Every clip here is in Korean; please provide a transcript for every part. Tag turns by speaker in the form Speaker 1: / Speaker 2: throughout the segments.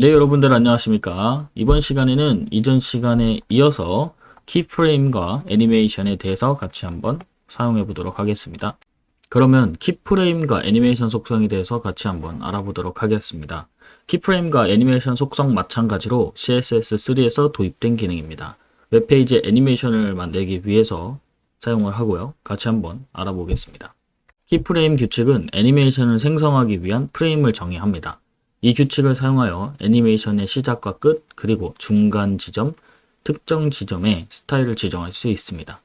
Speaker 1: 네, 여러분들 안녕하십니까? 이번 시간에는 이전 시간에 이어서 키프레임과 애니메이션에 대해서 같이 한번 사용해 보도록 하겠습니다. 그러면 키프레임과 애니메이션 속성에 대해서 같이 한번 알아보도록 하겠습니다. 키프레임과 애니메이션 속성 마찬가지로 CSS3에서 도입된 기능입니다. 웹페이지에 애니메이션을 만들기 위해서 사용을 하고요. 같이 한번 알아보겠습니다. 키프레임 규칙은 애니메이션을 생성하기 위한 프레임을 정의합니다. 이 규칙을 사용하여 애니메이션의 시작과 끝, 그리고 중간 지점, 특정 지점의 스타일을 지정할 수 있습니다.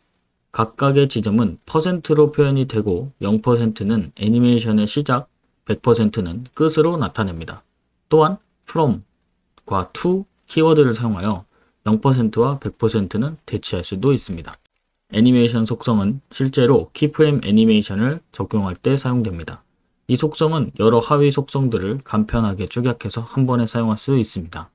Speaker 1: 각각의 지점은 %로 표현이 되고 0%는 애니메이션의 시작, 100%는 끝으로 나타냅니다. 또한 from과 to 키워드를 사용하여 0%와 100%는 대체할 수도 있습니다. 애니메이션 속성은 실제로 키프레임 애니메이션을 적용할 때 사용됩니다. 이 속성은 여러 하위 속성들을 간편하게 축약해서 한 번에 사용할 수 있습니다.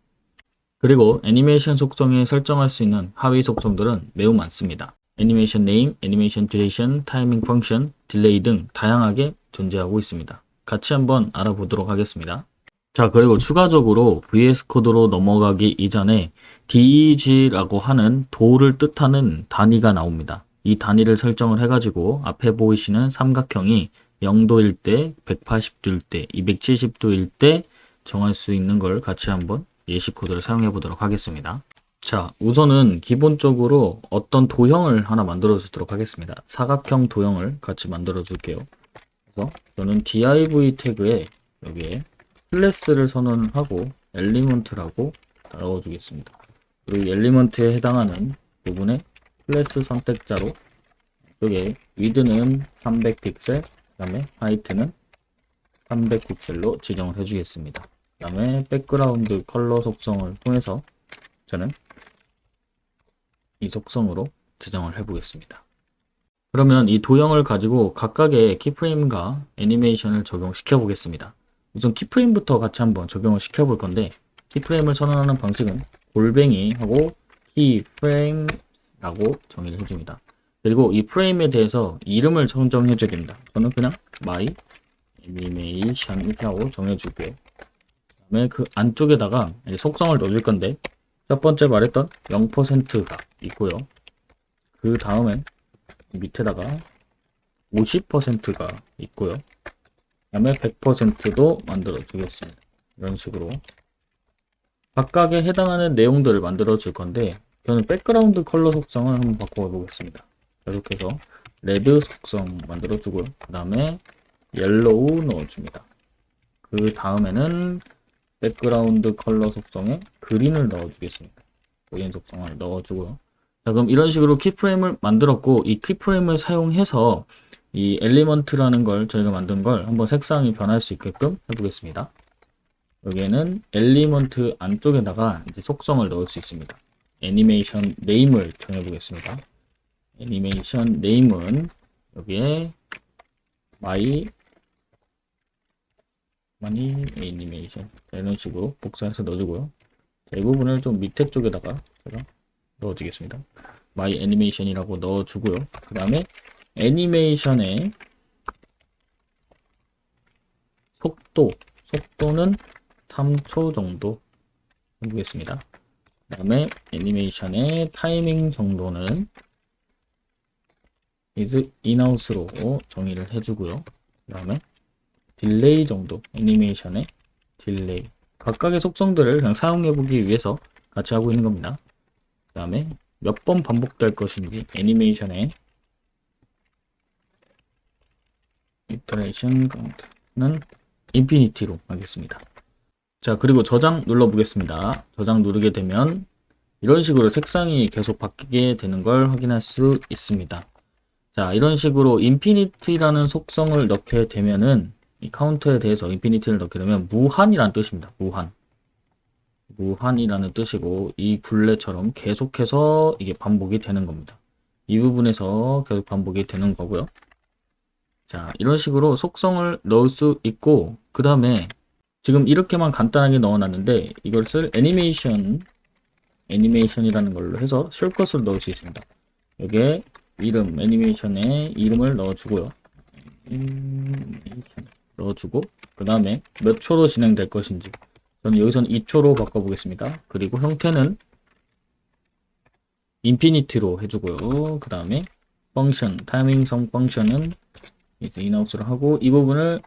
Speaker 1: 그리고 애니메이션 속성에 설정할 수 있는 하위 속성들은 매우 많습니다. 애니메이션 네임, 애니메이션 듀레이션, 타이밍 펑션, 딜레이 등 다양하게 존재하고 있습니다. 같이 한번 알아보도록 하겠습니다. 자, 그리고 추가적으로 VS 코드로 넘어가기 이전에 DEG라고 하는 도를 뜻하는 단위가 나옵니다. 이 단위를 설정을 해가지고 앞에 보이시는 삼각형이 0도일 때, 180도일 때, 270도일 때 정할 수 있는 걸 같이 한번 예시 코드를 사용해 보도록 하겠습니다. 자, 우선은 기본적으로 어떤 도형을 하나 만들어 주도록 하겠습니다. 사각형 도형을 같이 만들어 줄게요. 그래서 저는 div 태그에 여기에 클래스를 선언하고 엘리먼트라고 넣어 주겠습니다. 그리고 이 엘리먼트에 해당하는 부분에 클래스 선택자로 여기에 width는 300픽셀, 그 다음에 하이트는 300픽셀로 지정을 해주겠습니다. 그 다음에 백그라운드 컬러 속성을 통해서 저는 이 속성으로 지정을 해보겠습니다. 그러면 이 도형을 가지고 각각의 키프레임과 애니메이션을 적용시켜 보겠습니다. 우선 키프레임부터 같이 한번 적용을 시켜 볼 건데, 키프레임을 선언하는 방식은 골뱅이 하고 키프레임라고 정의를 해줍니다. 그리고 이 프레임에 대해서 이름을 선정해 줘야 됩니다. 저는 그냥 my animation 이렇게 하고 정해주고요. 그다음에 그 안쪽에다가 속성을 넣어줄 건데, 첫 번째 말했던 0%가 있고요. 그 다음에 밑에다가 50%가 있고요. 그 다음에 100%도 만들어 주겠습니다. 이런 식으로 각각에 해당하는 내용들을 만들어 줄 건데, 저는 백그라운드 컬러 속성을 한번 바꿔 보겠습니다. 계속해서 레드 속성 만들어 주고요. 그 다음에 옐로우 넣어줍니다. 그 다음에는 백그라운드 컬러 속성에 그린을 넣어주겠습니다. 그린 속성을 넣어주고요. 자, 그럼 이런 식으로 키프레임을 만들었고, 이 키프레임을 사용해서 이 엘리먼트라는 걸 저희가 만든 걸 한번 색상이 변할 수 있게끔 해보겠습니다. 여기에는 엘리먼트 안쪽에다가 이제 속성을 넣을 수 있습니다. 애니메이션 네임을 정해보겠습니다. 애니메이션 네임은 여기에 my 애니메이션 이런 식으로 복사해서 넣어주고요. 이 부분을 좀 밑에 쪽에다가 제가 넣어주겠습니다. my 애니메이션이라고 넣어주고요. 그 다음에 애니메이션의 속도는 3초 정도 해보겠습니다. 그 다음에 애니메이션의 타이밍 정도는 is in-out로 정의를 해주고요. 그 다음에 딜레이 정도, 애니메이션의 딜레이. 각각의 속성들을 그냥 사용해보기 위해서 같이 하고 있는 겁니다. 그 다음에 몇 번 반복될 것인지 애니메이션의 iteration count는 인피니티로 하겠습니다. 자, 그리고 저장 눌러보겠습니다. 저장 누르게 되면 이런 식으로 색상이 계속 바뀌게 되는 걸 확인할 수 있습니다. 자, 이런 식으로 인피니티라는 속성을 넣게 되면은 이 카운터에 대해서 인피니티를 넣게 되면 무한이라는 뜻입니다. 무한이라는 뜻이고, 이 굴레처럼 계속해서 이게 반복이 되는 겁니다. 이 부분에서 계속 반복이 되는 거고요. 자, 이런 식으로 속성을 넣을 수 있고, 그 다음에 지금 이렇게만 간단하게 넣어놨는데, 이것을 애니메이션이라는 걸로 해서 숏컷으로 넣을 수 있습니다. 여기에 이름, 애니메이션에 이름을 넣어주고요. 넣어주고, 그 다음에 몇 초로 진행될 것인지 저는 여기서는 2초로 바꿔보겠습니다. 그리고 형태는 인피니티로 해주고요. 그 다음에 펑션, 타이밍성 펑션은 이제 인아웃으로 하고, 이 부분을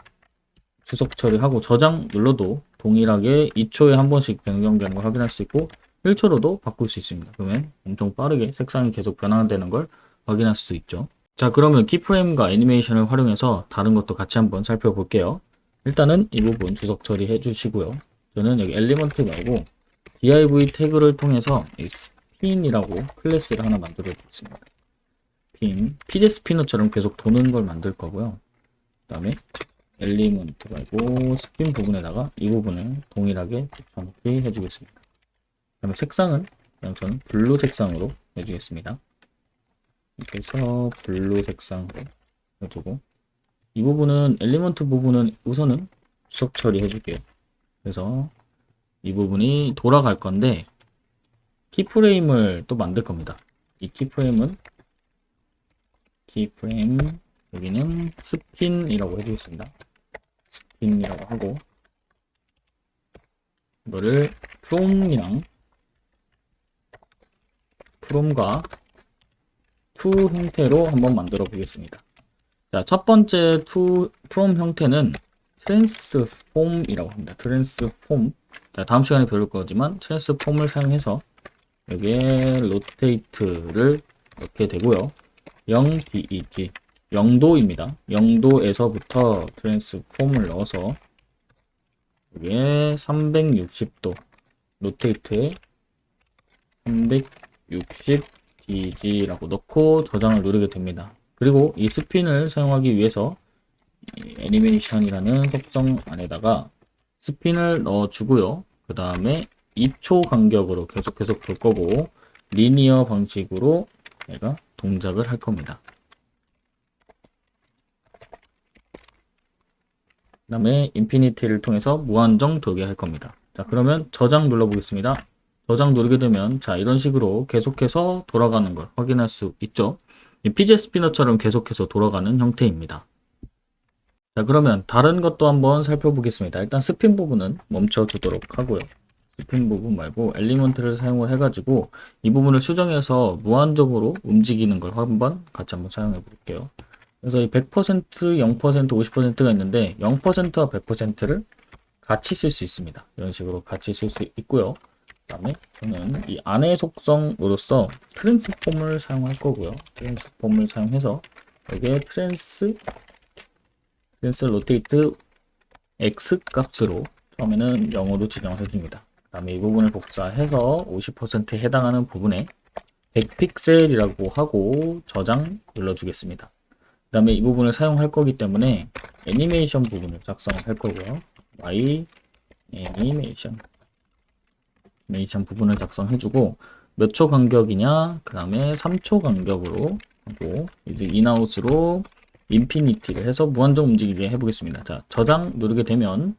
Speaker 1: 주석 처리하고 저장 눌러도 동일하게 2초에 한 번씩 변경되는 걸 확인할 수 있고 1초로도 바꿀 수 있습니다. 그러면 엄청 빠르게 색상이 계속 변화되는 걸 확인할 수 있죠. 자, 그러면 키프레임과 애니메이션을 활용해서 다른 것도 같이 한번 살펴볼게요. 일단은 이 부분 주석 처리해 주시고요. 저는 여기 엘리먼트 말고 div 태그를 통해서 스핀이라고 클래스를 하나 만들어 주겠습니다. 스핀, 피제 스피너처럼 계속 도는 걸 만들 거고요. 그 다음에 엘리먼트 말고 스핀 부분에다가 이 부분을 동일하게 붙여넣기 해주겠습니다. 그 다음에 색상은 그냥 저는 블루 색상으로 해주겠습니다. 이렇게 해서 블루 색상으로 해주고, 이 부분은 엘리먼트 부분은 우선은 주석 처리 해줄게요. 그래서 이 부분이 돌아갈 건데 키프레임을 또 만들 겁니다. 이 키프레임은 키프레임 여기는 스핀이라고 해주겠습니다. 스핀이라고 하고, 이거를 from과 to 형태로 한번 만들어 보겠습니다. 자, 첫 번째 from 형태는 transform이라고 합니다. transform. 자, 다음 시간에 배울 거지만 transform을 사용해서 여기에 rotate를 넣게 되고요. 0DEG 0도입니다. 0도에서부터 트랜스폼을 넣어서 여기에 360도 로테이트에 360DG라고 넣고 저장을 누르게 됩니다. 그리고 이 스핀을 사용하기 위해서 애니메이션이라는 속성 안에다가 스핀을 넣어주고요. 그 다음에 2초 간격으로 계속 돌 거고 리니어 방식으로 내가 동작을 할 겁니다. 그 다음에 인피니티를 통해서 무한정 돌게 할 겁니다. 자, 그러면 저장 눌러보겠습니다. 저장 누르게 되면 자, 이런 식으로 계속해서 돌아가는 걸 확인할 수 있죠. 피제 스피너처럼 계속해서 돌아가는 형태입니다. 자, 그러면 다른 것도 한번 살펴보겠습니다. 일단 스핀 부분은 멈춰 두도록 하고요. 스핀 부분 말고 엘리먼트를 사용을 해가지고 이 부분을 수정해서 무한적으로 움직이는 걸 같이 한번 사용해 볼게요. 그래서 이 100%, 0%, 50%가 있는데 0%와 100%를 같이 쓸 수 있습니다. 이런 식으로 같이 쓸 수 있고요. 그 다음에 저는 이 안의 속성으로서 트랜스폼을 사용할 거고요. 트랜스폼을 사용해서 여기에 트랜스 로테이트 X 값으로 처음에는 0으로 지정을 해줍니다. 그 다음에 이 부분을 복사해서 50%에 해당하는 부분에 100픽셀이라고 하고 저장 눌러주겠습니다. 그 다음에 이 부분을 사용할 거기 때문에 애니메이션 부분을 작성을 할 거고요. Y 애니메이션 부분을 작성해주고 몇 초 간격이냐, 그 다음에 3초 간격으로 하고 이제 인아웃으로 인피니티를 해서 무한정 움직이게 해보겠습니다. 자, 저장 누르게 되면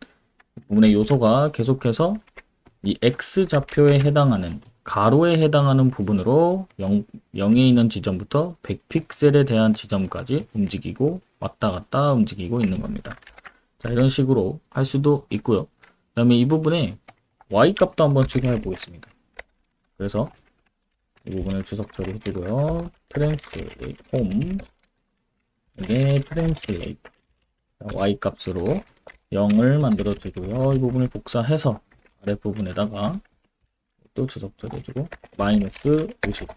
Speaker 1: 부분의 요소가 계속해서 이 X 좌표에 해당하는 가로에 해당하는 부분으로 0에 있는 지점부터 100픽셀에 대한 지점까지 움직이고 왔다 갔다 움직이고 있는 겁니다. 자, 이런 식으로 할 수도 있고요. 그 다음에 이 부분에 Y 값도 한번 추가해 보겠습니다. 그래서 이 부분을 주석 처리해 주고요. 트랜스폼 이게 트랜스레이트 Y 값으로 0을 만들어 주고요. 이 부분을 복사해서 아랫부분에다가 또 주석 처리해주고 마이너스 50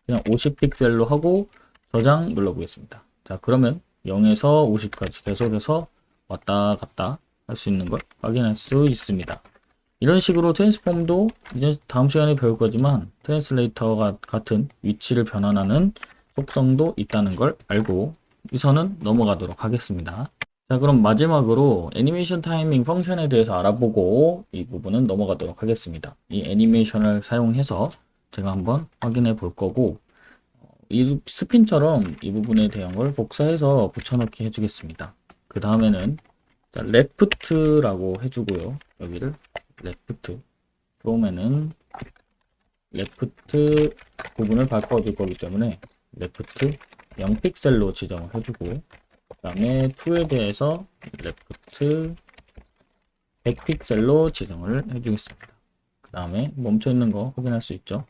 Speaker 1: 그냥 50픽셀로 하고 저장 눌러보겠습니다. 자, 그러면 0에서 50까지 계속해서 왔다 갔다 할 수 있는 걸 확인할 수 있습니다. 이런 식으로 트랜스폼도 이제 다음 시간에 배울 거지만 트랜슬레이터가 같은 위치를 변환하는 속성도 있다는 걸 알고 우선은 넘어가도록 하겠습니다. 자, 그럼 마지막으로 애니메이션 타이밍 펑션에 대해서 알아보고 이 부분은 넘어가도록 하겠습니다. 이 애니메이션을 사용해서 제가 한번 확인해 볼 거고 이 스핀처럼 이 부분에 대한 걸 복사해서 붙여넣기 해주겠습니다. 그 다음에는 레프트라고 해주고요. 여기를 레프트 프롬에는 레프트 부분을 바꿔줄 거기 때문에 레프트 0픽셀로 지정을 해주고 그 다음에 2에 대해서 레프트 100픽셀로 지정을 해주겠습니다. 그 다음에 멈춰있는 거 확인할 수 있죠.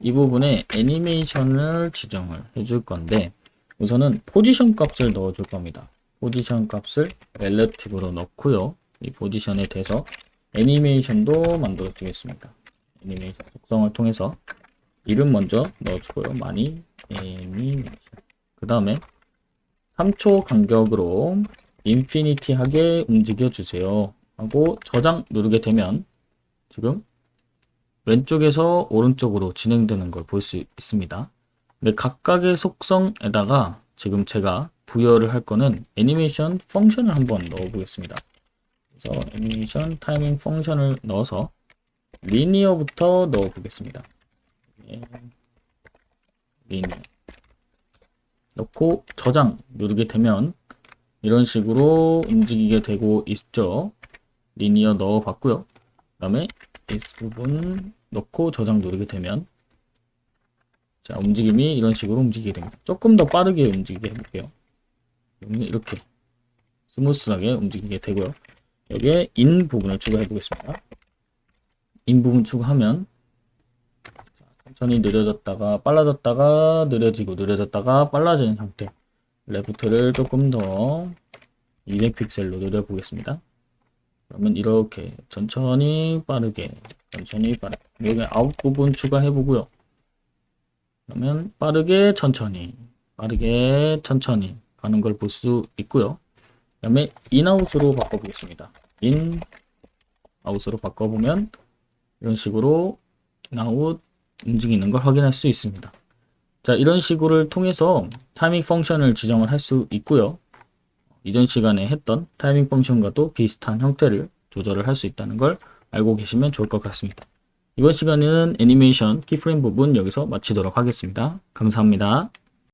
Speaker 1: 이 부분에 애니메이션을 지정을 해줄 건데 우선은 포지션 값을 넣어줄 겁니다. 포지션 값을 relative로 넣고요. 이 포지션에 대해서 애니메이션도 만들어 주겠습니다. 애니메이션 속성을 통해서 이름 먼저 넣어주고요. 많이 애니메이션. 그 다음에 3초 간격으로 인피니티하게 움직여 주세요 하고 저장 누르게 되면 지금 왼쪽에서 오른쪽으로 진행되는 걸 볼 수 있습니다. 근데 각각의 속성에다가 지금 제가 부여를 할 거는 애니메이션 펑션을 한번 넣어 보겠습니다. 그래서 애니메이션 타이밍 펑션을 넣어서 리니어부터 넣어 보겠습니다. 리니어 넣고 저장 누르게 되면 이런 식으로 움직이게 되고 있죠. 리니어 넣어 봤고요. 그 다음에 이 부분 넣고 저장 누르게 되면 자, 움직임이 이런 식으로 움직이게 됩니다. 조금 더 빠르게 움직이게 해볼게요. 여기는 이렇게 스무스하게 움직이게 되고요. 여기에 인 부분을 추가해 보겠습니다. 인 부분 추가하면 천천히 느려졌다가 빨라졌다가 느려지고 느려졌다가 빨라지는 형태. 레프트를 조금 더 200픽셀로 늘려 보겠습니다. 그러면 이렇게 천천히 빠르게 천천히 빠르게 여기 아웃 부분 추가해 보고요. 그러면 빠르게 천천히 가는 걸 볼 수 있고요. 그 다음에 인아웃으로 바꿔보겠습니다. 인아웃으로 바꿔보면 이런 식으로 인아웃 움직이는 걸 확인할 수 있습니다. 자, 이런 식으로를 통해서 타이밍 펑션을 지정을 할 수 있고요. 이전 시간에 했던 타이밍 펑션과도 비슷한 형태를 조절을 할 수 있다는 걸 알고 계시면 좋을 것 같습니다. 이번 시간에는 애니메이션 키프레임 부분 여기서 마치도록 하겠습니다. 감사합니다.